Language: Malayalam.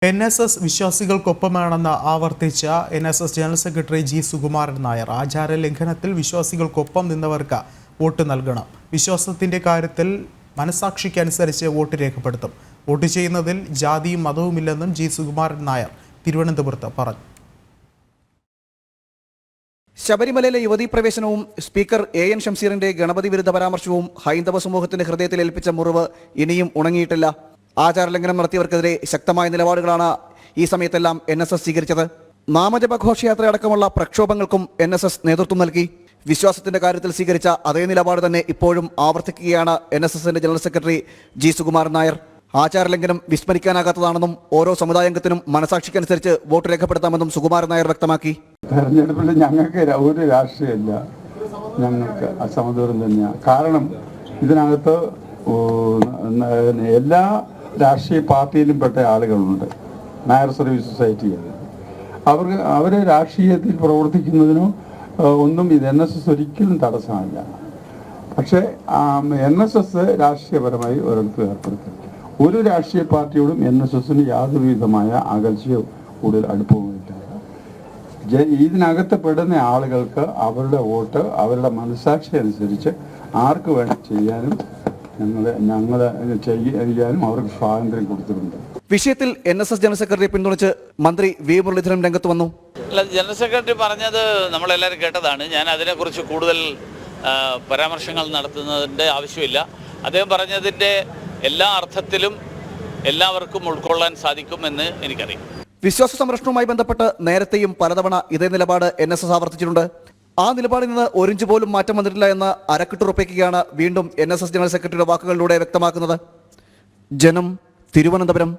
NSS വിശ്വാസികൾക്കൊപ്പമാണെന്ന് ആവർത്തിച്ച NSS general secretary G Sukumaran Nair ആചാര ലംഘനത്തിൽ വിശ്വാസികൾക്കൊപ്പം നിന്നവർക്ക് വോട്ട് നൽകണം. വിശ്വാസത്തിന്റെ കാര്യത്തിൽ മനസാക്ഷിക്കനുസരിച്ച് വോട്ട് രേഖപ്പെടുത്തും. വോട്ട് ചെയ്യുന്നതിൽ ജാതിയും മതവുമില്ലെന്നും ജി സുകുമാരൻ നായർ തിരുവനന്തപുരത്ത് പറഞ്ഞു. ശബരിമലയിലെ യുവതീ പ്രവേശനവും സ്പീക്കർ AN ഷംസീറിന്റെ ഗണപതി വിരുദ്ധ പരാമർശവും ഹൈന്ദവ സമൂഹത്തിന്റെ ഹൃദയത്തിൽ ഏൽപ്പിച്ച മുറിവ് ഇനിയും ഉണങ്ങിയിട്ടില്ല. ആചാരലംഘനം നടത്തിയവർക്കെതിരെ ശക്തമായ നിലപാടുകളാണ് ഈ സമയത്തെല്ലാം NSS സ്വീകരിച്ചത്. നാമജപ ഘോഷയാത്രയടക്കമുള്ള പ്രക്ഷോഭങ്ങൾക്കും NSS നേതൃത്വം നൽകി. വിശ്വാസത്തിന്റെ കാര്യത്തിൽ സ്വീകരിച്ച അതേ നിലപാട് തന്നെ ഇപ്പോഴും ആവർത്തിക്കുകയാണ് NSSന്റെ general secretary G Sukumaran Nair. ആചാരലംഘനം വിസ്മരിക്കാനാകാത്തതാണെന്നും ഓരോ സമുദായാംഗത്തിനും മനസാക്ഷിക്കനുസരിച്ച് വോട്ട് രേഖപ്പെടുത്താമെന്നും സുകുമാരൻ നായർ വ്യക്തമാക്കി. തെരഞ്ഞെടുപ്പിൽ ഞങ്ങൾക്ക് ഒരു രാഷ്ട്രീയമില്ല, ഞങ്ങൾക്ക് അസമദൂരം തന്നെയാണ്. കാരണം ഇതിനകത്ത് എല്ലാ രാഷ്ട്രീയ പാർട്ടിയിലും പെട്ട ആളുകളുണ്ട്. നായർ സർവീസ് സൊസൈറ്റിയിൽ അവർ രാഷ്ട്രീയത്തിൽ പ്രവർത്തിക്കുന്നതിനോ ഒന്നും ഇത് NSS ഒരിക്കലും തടസ്സമല്ല. പക്ഷേ NSS രാഷ്ട്രീയപരമായി ഒരിടത്തും ഏർപ്പെടുത്തി ഒരു രാഷ്ട്രീയ പാർട്ടിയോടും NSSന് യാതൊരു വിധമായ അകൽച്ചയോ കൂടുതൽ അടുപ്പവും ഇല്ല. ഇതിനകത്ത് പെടുന്ന ആളുകൾക്ക് അവരുടെ വോട്ട് അവരുടെ മനസാക്ഷി അനുസരിച്ച് ആർക്ക് വേണം ചെയ്യാനും ഞങ്ങൾ ചെയ്യാനും അവർക്ക് സ്വാതന്ത്ര്യം കൊടുത്തിട്ടുണ്ട്. വിഷയത്തിൽ NSS ജനറൽ സെക്രട്ടറിയെ പിന്തുണച്ച് മന്ത്രി V മുരളീധരൻ രംഗത്ത് വന്നു. അല്ല, ജനറൽ സെക്രട്ടറി പറഞ്ഞത് നമ്മളെല്ലാവരും കേട്ടതാണ്. ഞാൻ അതിനെക്കുറിച്ച് കൂടുതൽ പരാമർശങ്ങൾ നടത്തുന്നതിൻ്റെ ആവശ്യമില്ല. അദ്ദേഹം പറഞ്ഞതിൻ്റെ എല്ലാ അർത്ഥത്തിലും എല്ലാവർക്കും ഉൾക്കൊള്ളാൻ സാധിക്കുമെന്ന് എനിക്കറിയാം. വിശ്വാസ സംരക്ഷണവുമായി ബന്ധപ്പെട്ട് നേരത്തെയും പലതവണ ഇതേ നിലപാട് NSS ആവർത്തിച്ചിട്ടുണ്ട്. ആ നിലപാടിൽ നിന്ന് ഒരിഞ്ച് പോലും മാറ്റം വന്നിട്ടില്ല എന്ന് അരക്കിട്ടുറപ്പിക്കുകയാണ് വീണ്ടും NSS ജനറൽ സെക്രട്ടറിയുടെ വാക്കുകളിലൂടെ വ്യക്തമാക്കുന്നത്. ജനം, തിരുവനന്തപുരം.